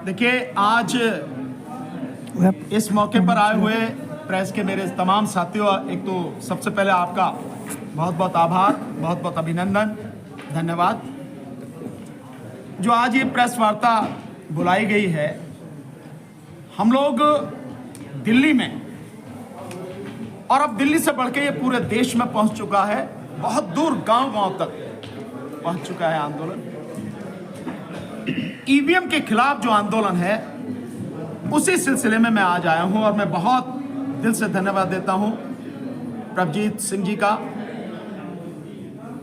देखिए, आज इस मौके पर आए हुए प्रेस के मेरे तमाम साथियों, एक तो सबसे पहले आपका बहुत बहुत आभार, बहुत बहुत अभिनंदन, धन्यवाद। जो आज ये प्रेस वार्ता बुलाई गई है, हम लोग दिल्ली में और अब दिल्ली से बढ़ के ये पूरे देश में पहुंच चुका है, बहुत दूर गांव-गांव तक पहुंच चुका है आंदोलन। ईवीएम के खिलाफ जो आंदोलन है, उसी सिलसिले में मैं आज आया हूं और मैं बहुत दिल से धन्यवाद देता हूं प्रभजीत सिंह जी का।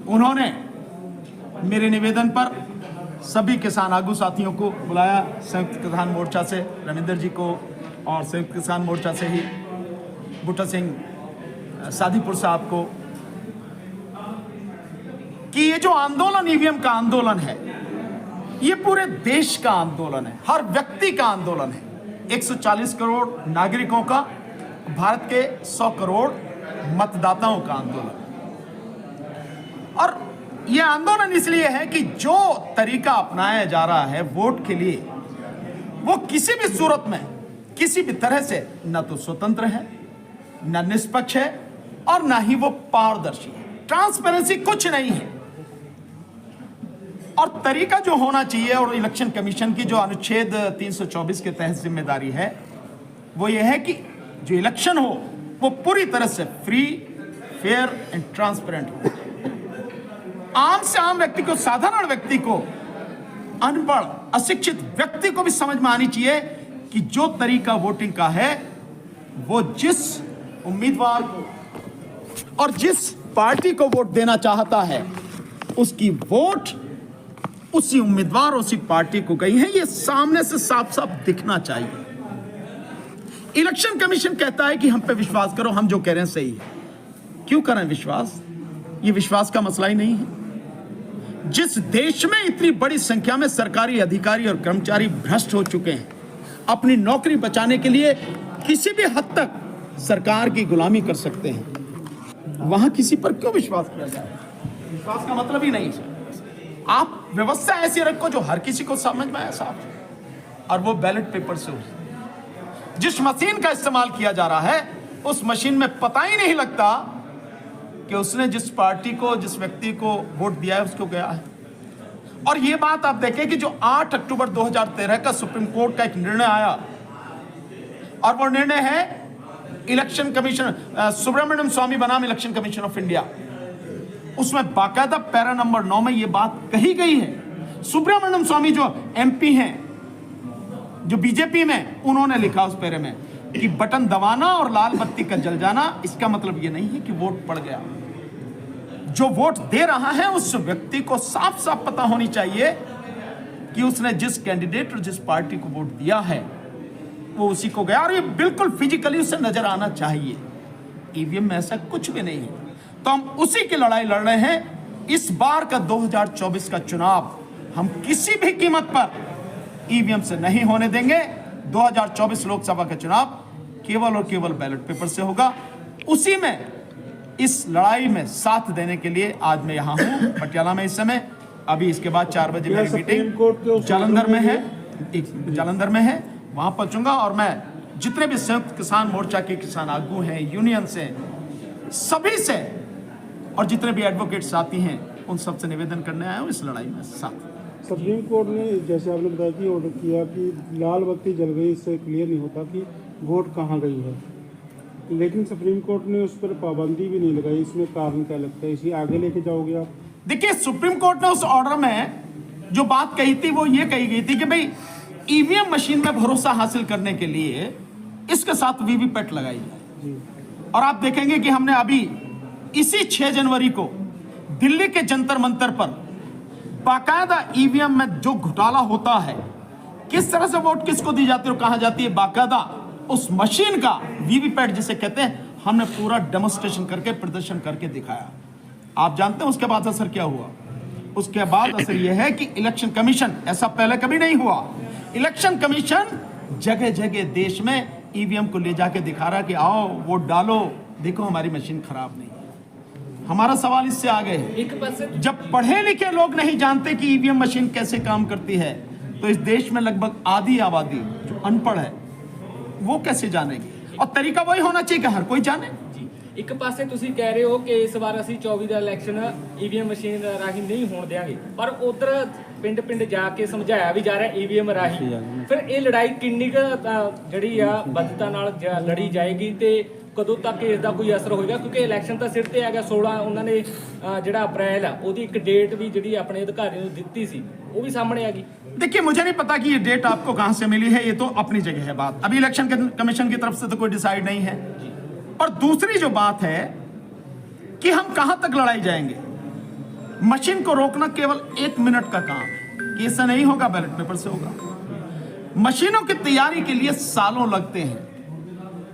उन्होंने मेरे निवेदन पर सभी किसान आगू साथियों को बुलाया, संयुक्त किसान मोर्चा से रविंदर जी को और संयुक्त किसान मोर्चा से ही बूटा सिंह सादीपुर साहब को, कि ये जो आंदोलन ईवीएम का आंदोलन है, ये पूरे देश का आंदोलन है, हर व्यक्ति का आंदोलन है। 140 करोड़ नागरिकों का, भारत के 100 करोड़ मतदाताओं का आंदोलन। और यह आंदोलन इसलिए है कि जो तरीका अपनाया जा रहा है वोट के लिए, वो किसी भी सूरत में, किसी भी तरह से न तो स्वतंत्र है, न निष्पक्ष है और न ही वो पारदर्शी है। ट्रांसपेरेंसी कुछ नहीं है। और तरीका जो होना चाहिए, और इलेक्शन कमीशन की जो अनुच्छेद 324 के तहत जिम्मेदारी है, वो ये है कि जो इलेक्शन हो वो पूरी तरह से फ्री, फेयर एंड ट्रांसपेरेंट हो। आम से आम व्यक्ति को, साधारण व्यक्ति को, अनपढ़ अशिक्षित व्यक्ति को भी समझ में आनी चाहिए कि जो तरीका वोटिंग का है, वो जिस उम्मीदवार को और जिस पार्टी को वोट देना चाहता है, उसकी वोट उसी उम्मीदवार, उसी पार्टी को गई है, ये सामने से साफ साफ दिखना चाहिए। इलेक्शन कमीशन कहता है कि हम पे विश्वास करो, हम जो कह रहे हैं सही है। क्यों करें विश्वास? ये विश्वास का मसला ही नहीं है। जिस देश में इतनी बड़ी संख्या में सरकारी अधिकारी और कर्मचारी भ्रष्ट हो चुके हैं, अपनी नौकरी बचाने के लिए किसी भी हद तक सरकार की गुलामी कर सकते हैं, वहां किसी पर क्यों विश्वास किया जाए? विश्वास का मतलब ही नहीं है। आप व्यवस्था ऐसी रखो जो हर किसी को समझ में आए साहब, और वो बैलेट पेपर से हो। जिस मशीन का इस्तेमाल किया जा रहा है, उस मशीन में पता ही नहीं लगता कि उसने जिस पार्टी को, जिस व्यक्ति को वोट दिया है, उसको गया है। और ये बात आप देखें कि जो 8 अक्टूबर 2013 का सुप्रीम कोर्ट का एक निर्णय आया, और वो निर्णय है इलेक्शन कमीशन, सुब्रमण्यम स्वामी बनाम इलेक्शन कमीशन ऑफ इंडिया, उसमें बाकायदा पैरा नंबर 9 में ये बात कही गई है। सुब्रमण्यम स्वामी जो एमपी हैं, जो बीजेपी में, उन्होंने लिखा उस पैरे में कि बटन दबाना और लाल बत्ती का जल जाना, इसका मतलब ये नहीं है कि वोट पड़ गया। जो वोट दे रहा है, उस व्यक्ति को साफ साफ पता होनी चाहिए कि उसने जिस कैंडिडेट और जिस पार्टी को वोट दिया है, वो उसी को गया, और ये बिल्कुल फिजिकली उसे नजर आना चाहिए। ईवीएम में ऐसा कुछ भी नहीं है। तो हम उसी की लड़ाई लड़ रहे हैं। इस बार का 2024 का चुनाव हम किसी भी कीमत पर ईवीएम से नहीं होने देंगे। 2024 लोकसभा का चुनाव केवल और केवल बैलेट पेपर से होगा। उसी में, इस लड़ाई में साथ देने के लिए आज मैं यहाँ हूँ पटियाला में इस समय। अभी इसके बाद 4 बजे मेरी मीटिंग जालंधर में है, वहां पहुंचूंगा। और मैं जितने भी संयुक्त किसान मोर्चा के किसान आगू हैं, यूनियन से, सभी से, और जितने भी एडवोकेट साथी हैं, उन सबसे निवेदन करने आया हूं इस लड़ाई में साथ। सुप्रीम कोर्ट ने, जैसे आपने बताया कि ऑर्डर किया कि लाल बत्ती जल गई, इससे क्लियर नहीं होता कि वोट कहाँ गई है, लेकिन सुप्रीम कोर्ट ने उस पर पाबंदी भी नहीं लगाई। इसमें कारण क्या लगता है? इसी आगे लेके जाओगे आप? देखिए, सुप्रीम कोर्ट ने उस ऑर्डर में जो बात कही थी, वो ये कही गई थी कि भाई ईवीएम मशीन में भरोसा हासिल करने के लिए इसके साथ वीवीपैट लगाई जाए। और आप देखेंगे कि हमने अभी इसी 6 जनवरी को दिल्ली के जंतर मंतर पर बाकायदा ईवीएम में जो घोटाला होता है, किस तरह से वोट किसको दी जाती है और कहां जाती है, बाकायदा उस मशीन का वीवीपैट जिसे कहते हैं, हमने पूरा डेमोन्स्ट्रेशन करके, प्रदर्शन करके दिखाया। आप जानते हैं उसके बाद असर क्या हुआ? उसके बाद असर यह है कि इलेक्शन कमीशन, ऐसा पहले कभी नहीं हुआ, इलेक्शन कमीशन जगह जगह देश में ईवीएम को ले जाके दिखा रहा कि आओ वोट डालो, देखो हमारी मशीन खराब नहीं है। हमारा सवाल इससे आगे है, एक पासे जब पढ़े लिखे लोग नहीं जानते कि ईवीएम मशीन कैसे काम करती है, तो इस देश में लगभग आधी आबादी जो अनपढ़ है वो कैसे जानेगी? और तरीका वही होना चाहिए कि हर कोई जाने। ਜੀ ਇੱਕ ਪਾਸੇ ਤੁਸੀਂ ਕਹਿ ਰਹੇ ਹੋ ਕਿ ਇਸ ਵਾਰ ਅਸੀਂ 24 ਦਾ ਇਲੈਕਸ਼ਨ ਈਵੀਐਮ ਮਸ਼ੀਨ ਰਾਹੀਂ ਨਹੀਂ ਹੋਣ ਦੇਵਾਂਗੇ, ਪਰ ਉਧਰ ਪਿੰਡ ਜਾ ਕੇ ਸਮਝਾਇਆ ਵੀ ਜਾ ਰਿਹਾ ਈਵੀਐਮ ਰਾਹੀਂ। ਫਿਰ ਇਹ ਲੜਾਈ ਕਿੰਨੀ ਕੁ ਜਿਹੜੀ ਆ ਬੱਧਤਾ ਨਾਲ ਲੜੀ ਜਾਏਗੀ ਤੇ ਕਦੋਂ ਤੱਕ ਇਸ ਦਾ ਕੋਈ ਅਸਰ ਹੋਏਗਾ? ਕਿਉਂਕਿ ਇਲੈਕਸ਼ਨ ਤਾਂ ਸਿਰ ਤੇ ਆ ਗਿਆ 16, ਉਹਨਾਂ ਨੇ ਜਿਹੜਾ ਅਪ੍ਰੈਲ ਆ ਉਹਦੀ ਇੱਕ ਡੇਟ ਵੀ ਜਿਹੜੀ ਆਪਣੇ ਅਧਿਕਾਰੀਆਂ ਨੂੰ ਦਿੱਤੀ ਸੀ, ਉਹ ਵੀ ਸਾਹਮਣੇ ਆ ਗਈ। देखिए, मुझे नहीं पता कि ये डेट आपको कहां से मिली है, ये तो अपनी जगह है बात। अभी इलेक्शन कमीशन की तरफ से तो कोई डिसाइड नहीं है। और दूसरी जो बात है कि हम कहां तक लड़ाई जाएंगे। मशीन को रोकना केवल 1 मिनट का काम है कि इससे नहीं होगा, बैलेट पेपर से होगा। मशीनों की तैयारी के लिए सालों लगते हैं।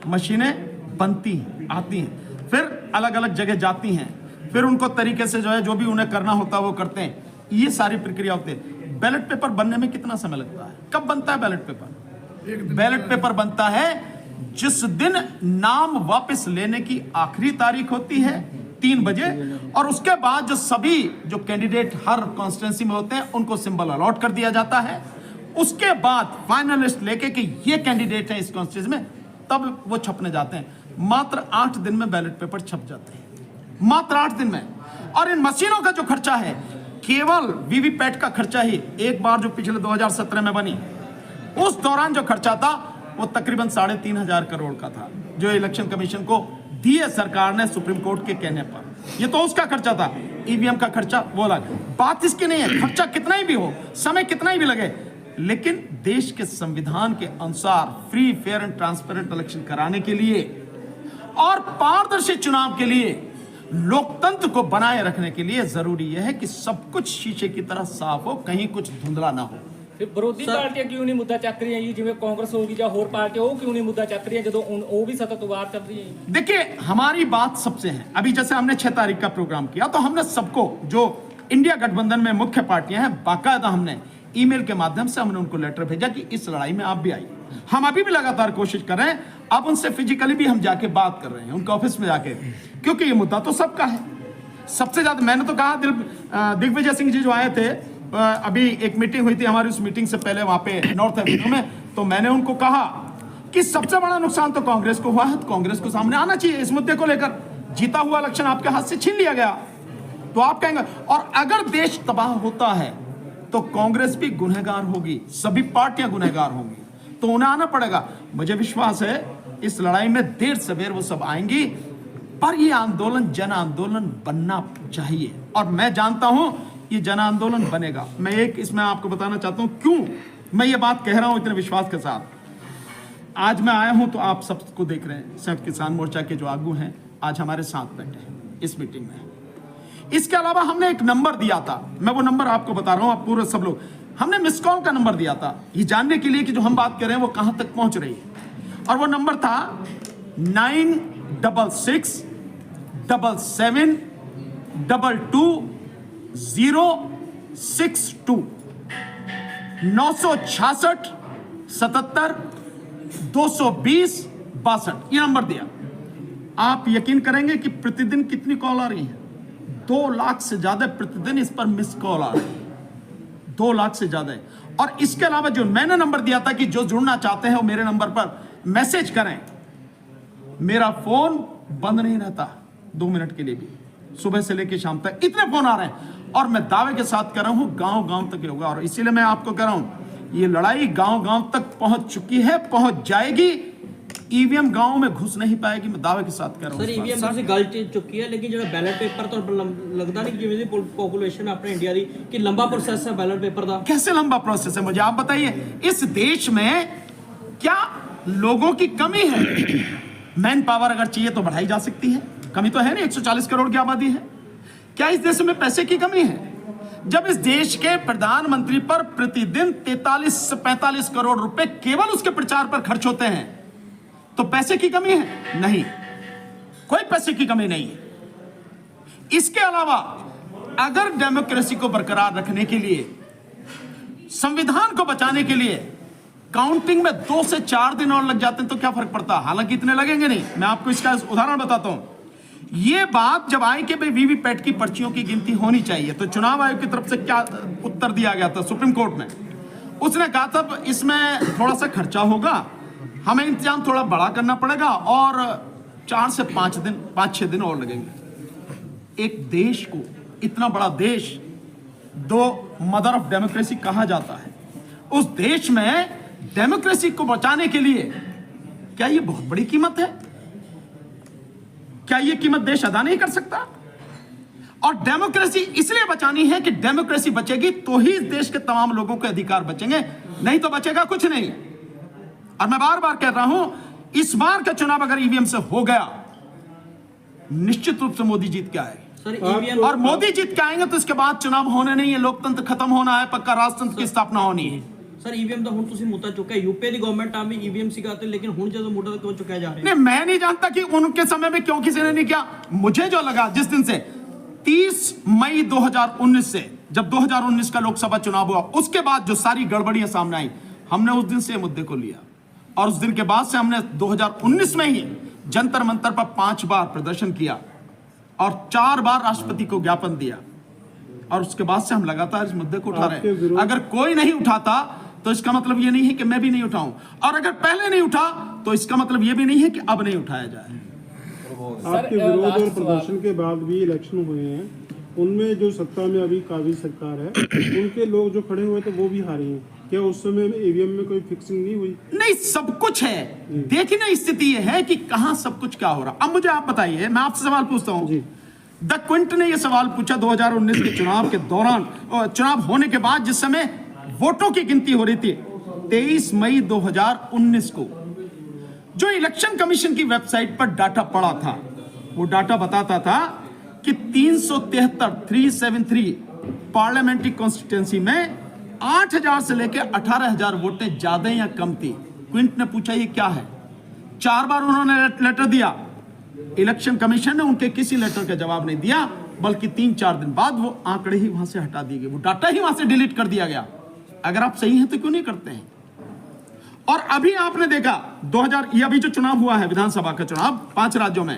मशीनें बनती हैं, आती हैं, फिर अलग अलग जगह जाती हैं, फिर उनको तरीके से जो है जो भी उन्हें करना होता है वो करते हैं। ये सारी प्रक्रिया होती है। बैलेट पेपर बनने में कितना समय लगता है? कब बनता है बैलेट पेपर? बैलेट पेपर बनता है जिस दिन नाम वापस लेने की आखिरी तारीख होती है 3 बजे, और उसके बाद जो सभी जो कैंडिडेट हर कॉन्स्टिट्यूंसी में होते हैं उनको सिंबल अलॉट कर दिया जाता है। उसके बाद फाइनल लिस्ट लेके कि ये कैंडिडेट है इस कॉन्स्टिट्यूंसी में, तब वो छपने जाते हैं। मात्र 8 दिन में बैलेट पेपर छप जाते हैं, मात्र 8 दिन में। और इन मशीनों का जो खर्चा है, केवल वीवीपैट का खर्चा ही एक बार जो पिछले 2017 में बनी, उस दौरान जो खर्चा था वो तकरीबन 3,500 करोड़ का था, जो इलेक्शन कमीशन को दिए सरकार ने सुप्रीम कोर्ट के कहने पर। ये तो उसका खर्चा था। ईवीएम का खर्चा वो अलग बात, इसकी नहीं है। खर्चा कितना ही भी हो, समय कितना ही भी लगे, लेकिन देश के संविधान के अनुसार free, fair and transparent election कराने के लिए और पारदर्शी चुनाव के लिए, लोकतंत्र को बनाए रखने के लिए जरूरी यह है कि सब कुछ शीशे की तरह साफ हो, कहीं कुछ धुंधला ना हो। ਫਿਰ ਵਿਰੋਧੀ ਪਾਰਟੀਆਂ ਕਿਉਂ ਨਹੀਂ ਮੁੱਦਾ ਚੱਕ ਰਹੀਆਂ ਜੀ? ਜਿਵੇਂ ਕਾਂਗਰਸ ਹੋਗੀ ਜਾਂ ਹੋਰ ਪਾਰਟੀ, ਉਹ ਕਿਉਂ ਨਹੀਂ ਮੁੱਦਾ ਚੱਕ ਰਹੀਆਂ ਜਦੋਂ ਉਹ ਵੀ सतत वार चल रही है? देखिए, हमारी बात सबसे है। अभी जैसे हमने 6 तारीख का प्रोग्राम किया, तो हमने सबको, जो इंडिया गठबंधन में मुख्य पार्टियां हैं, बाकायदा हमने ईमेल के माध्यम से हमने उनको लेटर भेजा कि इस लड़ाई में आप भी आइए। हम अभी भी लगातार कोशिश कर रहे हैं। अब उनसे फिजिकली भी हम जाके बात कर रहे हैं, उनके ऑफिस में जाके, क्योंकि ये मुद्दा तो सबका है। सबसे ज्यादा मैंने तो कहा, दिग्विजय सिंह जी जो आए थे, अभी एक मीटिंग हुई थी हमारी, उस मीटिंग से पहले वहां पे नॉर्थ एवेन्यू में, तो मैंने उनको कहा कि सबसे बड़ा नुकसान तो कांग्रेस को हुआ है, तो कांग्रेस को सामने आना चाहिए इस मुद्दे को लेकर। जीता हुआ इलेक्शन आपके हाथ से छीन लिया गया, तो आप कहेंगे, और अगर देश तबाह होता है तो कांग्रेस भी गुनहगार होगी, सभी पार्टियां गुनहगार होंगी, तो उन्हें आना पड़ेगा। मुझे विश्वास है इस लड़ाई में देर सवेर वो सब आएंगी, पर ये आंदोलन जन आंदोलन बनना चाहिए, और मैं जानता हूं ये जन आंदोलन बनेगा। मैं एक इसमें आपको बताना चाहता हूं क्यों मैं ये बात कह रहा हूं इतने विश्वास के साथ। आज मैं आया हूं तो आप सबको देख रहे हैं, संयुक्त किसान मोर्चा के जो आगू हैं आज हमारे साथ बैठे हैं इस मीटिंग में। इसके अलावा हमने एक नंबर दिया था, मैं वो नंबर आपको बता रहा हूं, आप पूरे सब लोग, हमने मिस कॉल का नंबर दिया था, ये जानने के लिए कि जो हम बात कर रहे हैं वो कहां तक पहुंच रही है। और वो नंबर था 966 77 22 062, 966 77 220 62, ये नंबर दिया। आप यकीन करेंगे कि प्रतिदिन कितनी कॉल आ रही है? 2 लाख से ज्यादा प्रतिदिन इस पर मिस कॉल आ रही है, 2 लाख से ज्यादा है। और इसके अलावा जो मैंने नंबर दिया था कि जो जुड़ना चाहते हैं वो मेरे नंबर पर मैसेज करें, मेरा फोन बंद नहीं रहता 2 मिनट के लिए भी, सुबह से लेकर शाम तक इतने फोन आ रहे हैं। और मैं दावे के साथ कर रहा हूं गांव गांव तक होगा, और इसीलिए मैं आपको कह रहा हूं ये लड़ाई गांव गांव तक पहुंच चुकी है, पहुंच जाएगी। ईवीएम गांव में घुस नहीं पाएगी, मैं दावे के साथ कह रहा हूं। सर ईवीएम से गल चुकी है, लेकिन जो बैलेट पेपर तो लगता नहीं कि जिवें पॉपुलेशन अपने इंडिया की कि लंबा प्रोसेस है बैलेट पेपर का। कैसे लंबा प्रोसेस है, मुझे आप बताइए। इस देश में क्या लोगों की कमी है? मैन पावर अगर चाहिए तो बढ़ाई जा सकती है, कमी तो है नहीं, 140 करोड़ की आबादी है। क्या इस देश में पैसे की कमी है? जब इस देश के प्रधानमंत्री पर प्रतिदिन 43 से 45 करोड़ रुपए केवल उसके प्रचार पर खर्च होते हैं, तो पैसे की कमी है? नहीं, कोई पैसे की कमी नहीं है। इसके अलावा अगर डेमोक्रेसी को बरकरार रखने के लिए, संविधान को बचाने के लिए काउंटिंग में 2 से 4 दिन और लग जाते हैं तो क्या फर्क पड़ता? हालांकि इतने लगेंगे नहीं, मैं आपको इसका उदाहरण बताता हूं। ये बात जब आई कि भाई वीवीपैट की पर्चियों की गिनती होनी चाहिए, तो चुनाव आयोग की तरफ से क्या उत्तर दिया गया था सुप्रीम कोर्ट में? उसने कहा था इसमें थोड़ा सा खर्चा होगा, हमें इंतजाम थोड़ा बड़ा करना पड़ेगा और 4 से 5-6 दिन और लगेंगे। एक देश को, इतना बड़ा देश, दो मदर ऑफ डेमोक्रेसी कहा जाता है, उस देश में डेमोक्रेसी को बचाने के लिए क्या ये बहुत बड़ी कीमत है? क्या ये कीमत देश अदा नहीं कर सकता? और डेमोक्रेसी इसलिए बचानी है कि डेमोक्रेसी बचेगी तो ही इस देश के तमाम लोगों के अधिकार बचेंगे, नहीं तो बचेगा कुछ नहीं। और मैं बार बार कह रहा हूं, इस बार का चुनाव अगर ईवीएम से हो गया, निश्चित रूप से मोदी जीत के आए। सर ईवीएम और मोदी जीत के आएंगे तो इसके बाद चुनाव होने नहीं है, लोकतंत्र खत्म होना है, पक्का राजतंत्र की स्थापना होनी है। सर ईवीएम तो ਹੁਣ ਤੁਸੀਂ ਮੁੱਦਾ ਚੁੱਕਿਆ, यूपी ਦੀ गवर्नमेंट ਆ ਵੀ ईवीएम सिखाते, लेकिन ਹੁਣ ਜਦੋਂ ਮੁੱਦਾ ਕਿਉਂ ਚੁੱਕਿਆ ਜਾ ਰਿਹਾ? नहीं, मैं नहीं जानता कि उनके समय में क्यों किसी ने नहीं किया। मुझे जो लगा, जिस दिन से 30 मई 2019 से, जब 2019 का लोकसभा चुनाव हुआ, उसके बाद जो सारी गड़बड़ियां सामने आई, हमने उस दिन से मुद्दे को लिया और उस दिन के बाद से हमने 2019 में ही जंतर मंतर पर 5 बार प्रदर्शन किया और 4 बार राष्ट्रपति को ज्ञापन दिया और उसके बाद से हम लगातार इस मुद्दे को उठा रहे हैं। अगर कोई नहीं उठाता तो इसका मतलब ये नहीं है कि मैं भी नहीं उठाऊं, और अगर पहले नहीं उठा तो इसका मतलब ये भी नहीं है कि अब नहीं उठाया जाए। आपके विरोध और प्रदर्शन के बाद भी इलेक्शन हुए हैं, उनमें जो सत्ता में अभी काबिज सरकार है, उनके लोग जो खड़े हुए थे वो भी हारे हैं। क्या उस समय ईवीएम में कोई फिक्सिंग नहीं हुई? नहीं, सब कुछ है। देखिए ना, स्थिति ये है कि कहां सब कुछ क्या हो रहा। अब मुझे आप बताइए, मैं आपसे सवाल पूछता हूं। द क्विंट ने यह सवाल पूछा 2019 के चुनाव के दौरान, चुनाव होने के बाद, जिस समय वोटों की गिनती हो रही थी 23 मई 2019 को, जो इलेक्शन कमीशन की वेबसाइट पर डाटा पड़ा था, वो डाटा बताता था कि 373 पार्लियामेंट्री कॉन्स्टिट्यूंसी में 8,000 से लेकर 18,000 वोटें ज्यादा या कम थी। क्विंट ने पूछा ये क्या है? 4 बार उन्होंने लेटर दिया, इलेक्शन कमीशन ने उनके किसी लेटर का जवाब नहीं दिया, बल्कि 3-4 दिन बाद वो आंकड़े ही वहां से हटा दिए गए, वो डाटा ही वहां से डिलीट कर दिया गया। अगर आप सही हैं तो क्यों नहीं करते हैं? और अभी आपने देखा 2000, ये अभी जो चुनाव हुआ है विधानसभा का चुनाव 5 राज्यों में,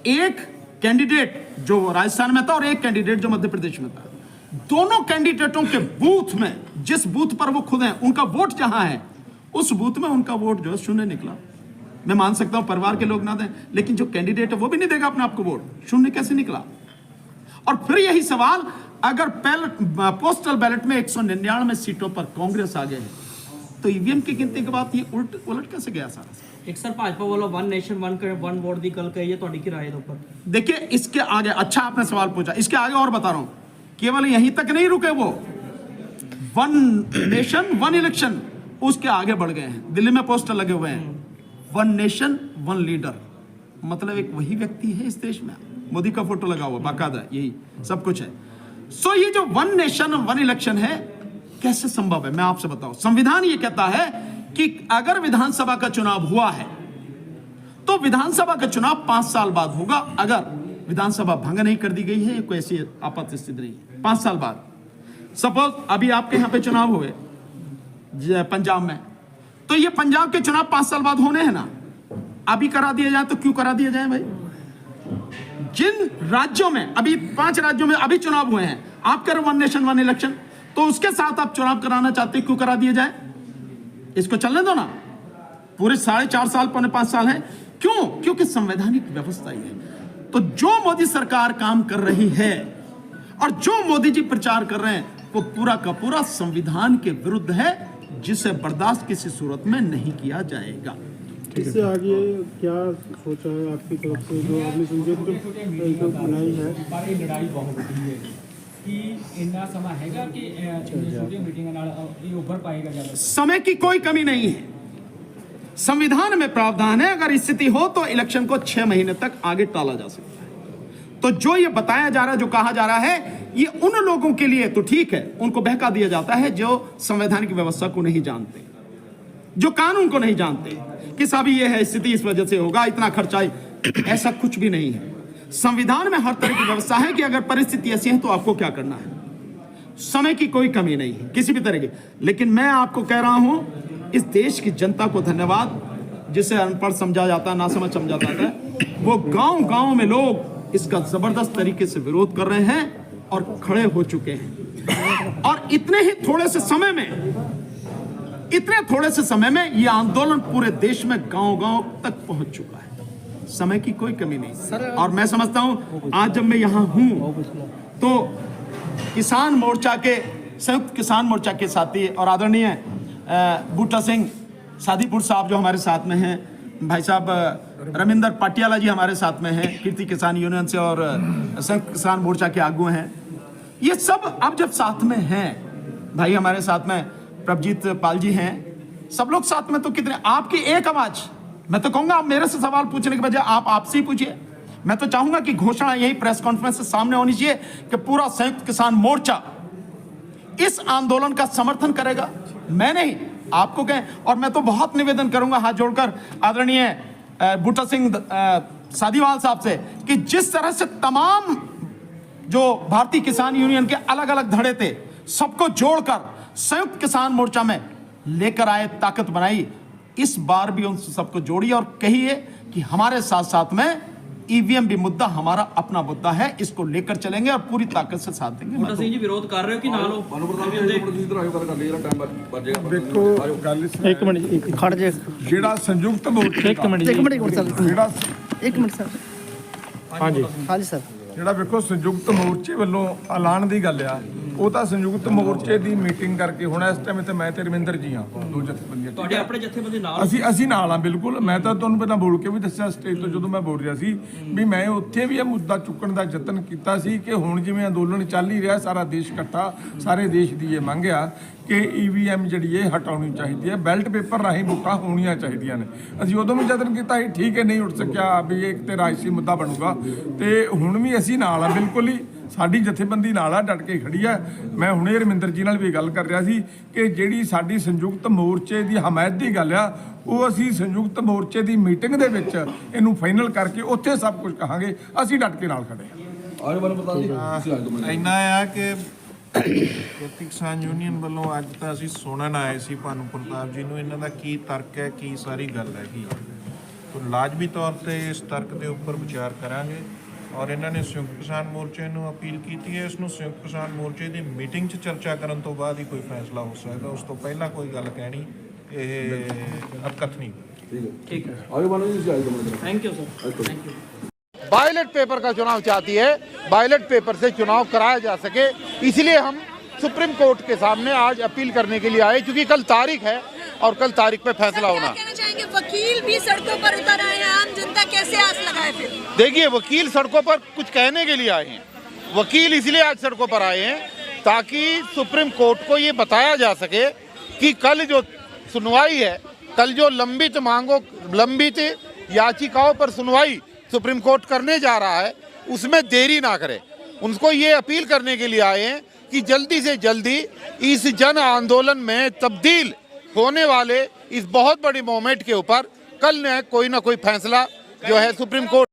एक कैंडिडेट जो राजस्थान में था और एक कैंडिडेट जो मध्य प्रदेश में था, दोनों कैंडिडेटों के बूथ में, जिस बूथ पर वो खुद हैं, उनका वोट जहां है, उस बूथ में उनका वोट जो है 0 निकला। मैं मान सकता हूं परिवार के लोग ना दें, लेकिन जो कैंडिडेट है वो भी नहीं देगा अपने आप को वोट, 0 कैसे निकला? और फिर यही सवाल, अगर पोस्टल बैलेट में 199 सीटों पर कांग्रेस आ गए हैं, तो ईवीएम की गिनती के बाद ये उलट कैसे गया सारा? एक सर भाजपा वालों वन नेशन वन वोट की गल कही है, ਤੁਹਾਡੀ ਕੀ राय है ऊपर? देखिए, इसके आगे, अच्छा आपने सवाल पूछा, इसके आगे और बता रहा हूं, केवल यहीं तक नहीं रुके वो, वन नेशन वन इलेक्शन, उसके आगे बढ़ गए हैं। दिल्ली में पोस्टर लगे हुए हैं, वन नेशन वन लीडर, मतलब एक वही व्यक्ति है इस देश में, मोदी का फोटो लगा हुआ बाकायदा, यही सब कुछ है। सो ये जो वन नेशन वन इलेक्शन है, कैसे संभव है? मैं आपसे बताऊं, संविधान ये कहता है कि अगर विधानसभा का चुनाव हुआ है तो विधानसभा का चुनाव 5 साल बाद होगा, अगर विधानसभा भंग नहीं कर दी गई है, कोई ऐसी आपात स्थिति नहीं है, 5 साल बाद। सपोज अभी आपके यहां पे चुनाव हुए पंजाब में, तो ये पंजाब के चुनाव 5 साल बाद होने हैं ना, अभी करा दिया जाए तो क्यों करा दिया जाए भाई? जिन राज्यों में, अभी 5 राज्यों में अभी चुनाव हुए हैं, आप करें वन नेशन वन इलेक्शन, तो उसके साथ आप चुनाव कराना चाहते हैं, क्यों करा दिया जाए? इसको चलने दो ना, पूरे 4.5 साल 5 साल हैं, क्यों? क्योंकि संवैधानिक व्यवस्था ही है। तो जो मोदी सरकार काम कर रही है और जो मोदी जी प्रचार कर रहे हैं, वो पूरा का पूरा संविधान के विरुद्ध है, जिसे बर्दाश्त किसी सूरत में नहीं किया जाएगा। इससे आगे क्या सोचा है आपकी तरफ से, जो आपने संजय बनाई है? ਪਰ ਇਹ ਲੜਾਈ ਬਹੁਤ ਵੱਡੀ ਹੈ कि ਇੰਨਾ ਸਮਾਂ ਹੈਗਾ ਕਿ ਛੋਟੀਆਂ ਮੀਟਿੰਗਾਂ ਨਾਲ ਇਹ ਉੱਭਰ ਪਾਏਗਾ ਜ਼ਿਆਦਾ? समय की कोई कमी नहीं है, संविधान में प्रावधान है, अगर स्थिति हो तो इलेक्शन को 6 महीने तक आगे टाला जा सकता है। तो जो ये बताया जा रहा है, जो कहा जा रहा है, ये उन लोगों के लिए तो ठीक है, उनको बहका दिया जाता है जो संवैधानिक व्यवस्था को नहीं जानते, जो कानून को नहीं जानते कि साहब ये है स्थिति, इस वजह से होगा, इतना खर्चा। ऐसा कुछ भी नहीं है। संविधान में हर तरह की व्यवस्था है कि अगर परिस्थिति ऐसी है तो आपको क्या करना है। समय की कोई कमी नहीं है किसी भी तरह की। लेकिन मैं आपको कह रहा हूं, इस देश की जनता को धन्यवाद, जिसे अनपढ़ समझा जाता है, ना समझ समझा जाता है, वो गांव गांव में लोग इसका जबरदस्त तरीके से विरोध कर रहे हैं और खड़े हो चुके हैं। और इतने थोड़े से समय में यह आंदोलन पूरे देश में गांव-गांव तक पहुंच चुका है। समय की कोई कमी नहीं। और मैं समझता हूं आज जब मैं यहां हूं तो किसान मोर्चा के संयुक्त किसान मोर्चा के साथी और आदरणीय बूटा सिंह सादीपुर साहब जो हमारे साथ में हैं, भाई साहब रविंदर पाटियाला जी हमारे साथ में हैं, कीर्ति किसान यूनियन से और संयुक्त किसान मोर्चा के आगू हैं। ये सब अब जब साथ में हैं, भाई हमारे साथ में प्रभजीत पाल जी हैं, सब लोग साथ में, तो कितने आपकी एक आवाज। मैं तो कहूंगा आप मेरे से सवाल पूछने के बजाय आप आपसे ही पूछिए। मैं तो चाहूंगा कि घोषणा यही प्रेस कॉन्फ्रेंस से सामने होनी चाहिए कि पूरा संयुक्त किसान मोर्चा इस आंदोलन का समर्थन करेगा। मैं नहीं, आपको कहें। और मैं तो बहुत निवेदन करूंगा हाथ जोड़कर आदरणीय बूटा सिंह सादीवाल साहब से कि जिस तरह से तमाम जो भारतीय किसान यूनियन के अलग अलग धड़े थे सबको जोड़कर संयुक्त किसान मोर्चा में लेकर आए, ताकत बनाई, इस बार भी उन सबको जोड़िए और कहिए कि हमारे साथ साथ में ईवीएम भी मुद्दा हमारा अपना मुद्दा है, इसको लेकर चलेंगे और पूरी ताकत से साथ देंगे। ਬੂਟਾ ਸਿੰਘ ਜੀ ਵਿਰੋਧ ਕਰ ਰਹੇ ਹੋ ਕਿ ਨਾਲ ਹੋ? ਦੇਖੋ ਗੱਲ ਇਸ ਇੱਕ ਮਿੰਟ ਖੜ ਜੇ ਜਿਹੜਾ ਸੰਯੁਕਤ ਮੋਰਚੇ ਇੱਕ ਮਿੰਟ ਸਰ ਜਿਹੜਾ ਇੱਕ ਮਿੰਟ ਸਰ ਹਾਂਜੀ ਹਾਂਜੀ ਸਰ ਜਿਹੜਾ ਵੇਖੋ ਸੰਯੁਕਤ ਮੋਰਚੇ ਵੱਲੋਂ ਐਲਾਨ ਦੀ ਗੱਲ ਆ, ਉਹ ਤਾਂ ਸੰਯੁਕਤ ਮੋਰਚੇ ਦੀ ਮੀਟਿੰਗ ਕਰਕੇ ਹੁਣ ਇਸ ਟਾਈਮ ਤੇ ਮੈਂ ਤੇ ਰਵਿੰਦਰ ਜੀ ਆ, ਦੋ ਜਥੇਬੰਦੀਆਂ। ਤੁਹਾਡੇ ਆਪਣੇ ਜਥੇਬੰਦੀ ਨਾਲ ਅਸੀਂ ਨਾਲ ਆ ਬਿਲਕੁਲ। ਮੈਂ ਤਾਂ ਤੁਹਾਨੂੰ ਪਹਿਲਾਂ ਬੋਲ ਕੇ ਵੀ ਦੱਸਿਆ ਸਟੇਜ ਤੋਂ ਜਦੋਂ ਮੈਂ ਬੋਲ ਰਿਹਾ ਸੀ ਵੀ ਮੈਂ ਉੱਥੇ ਵੀ ਇਹ ਮੁੱਦਾ ਚੁੱਕਣ ਦਾ ਯਤਨ ਕੀਤਾ ਸੀ ਕਿ ਹੁਣ ਜਿਵੇਂ ਅੰਦੋਲਨ ਚੱਲ ਹੀ ਰਿਹਾ, ਸਾਰਾ ਦੇਸ਼ ਇਕੱਠਾ, ਸਾਰੇ ਦੇਸ਼ ਦੀ ਇਹ ਮੰਗ ਆ ਕਿ ਈਵੀਐਮ ਜਿਹੜੀ ਇਹ ਹਟਾਉਣੀ ਚਾਹੀਦੀ ਹੈ, ਬੈਲਟ ਪੇਪਰ ਰਾਹੀਂ ਵੋਟਾਂ ਹੋਣੀਆਂ ਚਾਹੀਦੀਆਂ ਨੇ। ਅਸੀਂ ਉਦੋਂ ਵੀ ਯਤਨ ਕੀਤਾ ਸੀ, ਠੀਕ ਹੈ, ਨਹੀਂ ਉੱਠ ਸਕਿਆ ਵੀ ਇਹ ਤੇ ਰਾਜਸੀ ਮੁੱਦਾ ਬਣੂਗਾ, ਤੇ ਹੁਣ ਵੀ ਅਸੀਂ ਨਾਲ ਆ ਬਿਲਕੁਲ ਹੀ। ਸਾਡੀ ਜਥੇਬੰਦੀ ਨਾਲ ਆ, ਡਟ ਕੇ ਖੜੀ ਆ। ਮੈਂ ਹੁਣੇ ਰਮਿੰਦਰ ਜੀ ਨਾਲ ਵੀ ਗੱਲ ਕਰ ਰਿਹਾ ਸੀ ਕਿ ਜਿਹੜੀ ਸਾਡੀ ਸੰਯੁਕਤ ਮੋਰਚੇ ਦੀ ਹਮਾਇਤ ਦੀ ਗੱਲ ਆ, ਉਹ ਅਸੀਂ ਸੰਯੁਕਤ ਮੋਰਚੇ ਦੀ ਮੀਟਿੰਗ ਦੇ ਵਿੱਚ ਇਹਨੂੰ ਫਾਈਨਲ ਕਰਕੇ ਉੱਥੇ ਸਭ ਕੁਝ ਕਹਾਂਗੇ। ਅਸੀਂ ਡਟ ਕੇ ਨਾਲ ਖੜੇ ਇੰਨਾ ਆ ਕਿ ਕਿਰਤੀ ਕਿਸਾਨ ਯੂਨੀਅਨ ਵੱਲੋਂ ਅੱਜ ਤਾਂ ਅਸੀਂ ਸੁਣਨ ਆਏ ਸੀ ਭਾਨੂ ਪ੍ਰਤਾਪ ਜੀ ਨੂੰ, ਇਹਨਾਂ ਦਾ ਕੀ ਤਰਕ ਹੈ, ਕੀ ਸਾਰੀ ਗੱਲ ਹੈਗੀ। ਲਾਜ਼ਮੀ ਤੌਰ ਤੇ ਇਸ ਤਰਕ ਦੇ ਉੱਪਰ ਵਿਚਾਰ ਕਰਾਂਗੇ ਔਰ ਇਹਨਾਂ ਨੇ ਸੰਯੁਕਤ ਕਿਸਾਨ ਮੋਰਚੇ ਨੂੰ ਅਪੀਲ ਕੀਤੀ ਹੈ, ਇਸ ਨੂੰ ਸੰਯੁਕਤ ਕਿਸਾਨ ਮੋਰਚੇ ਦੀ ਮੀਟਿੰਗ 'ਚ ਚਰਚਾ ਕਰਨ ਤੋਂ ਬਾਅਦ ਹੀ ਕੋਈ ਫੈਸਲਾ ਹੋ ਸਕਦਾ। ਉਸ ਤੋਂ ਪਹਿਲਾਂ ਕੋਈ ਗੱਲ ਕਹਿਣੀ ਇਹ ਹਰਕਤ ਨਹੀਂ। ਠੀਕ ਹੈ, thank you sir, thank you. Ballot paper का चुनाव चाहती है, बैलेट पेपर से चुनाव कराया जा सके, इसलिए हम सुप्रीम कोर्ट के सामने आज अपील करने के लिए आए, क्योंकि कल तारीख है और कल तारीख पे फैसला होना। कहना चाहेंगे वकील भी सड़कों पर उतर आए हैं, आम जनता कैसे आस लगाए? फिर देखिए, वकील सड़कों पर कुछ कहने के लिए आए हैं। वकील इसलिए आज सड़कों पर आए हैं ताकि सुप्रीम कोर्ट को ये बताया जा सके कि कल जो सुनवाई है, कल जो लंबित याचिकाओं पर सुनवाई सुप्रीम कोर्ट करने जा रहा है, उसमें देरी ना करे। उनको ये अपील करने के लिए आए हैं कि जल्दी से जल्दी इस जन आंदोलन में तब्दील होने वाले इस बहुत बड़ी मूवमेंट के ऊपर कल न कोई फैसला जो है सुप्रीम कोर्ट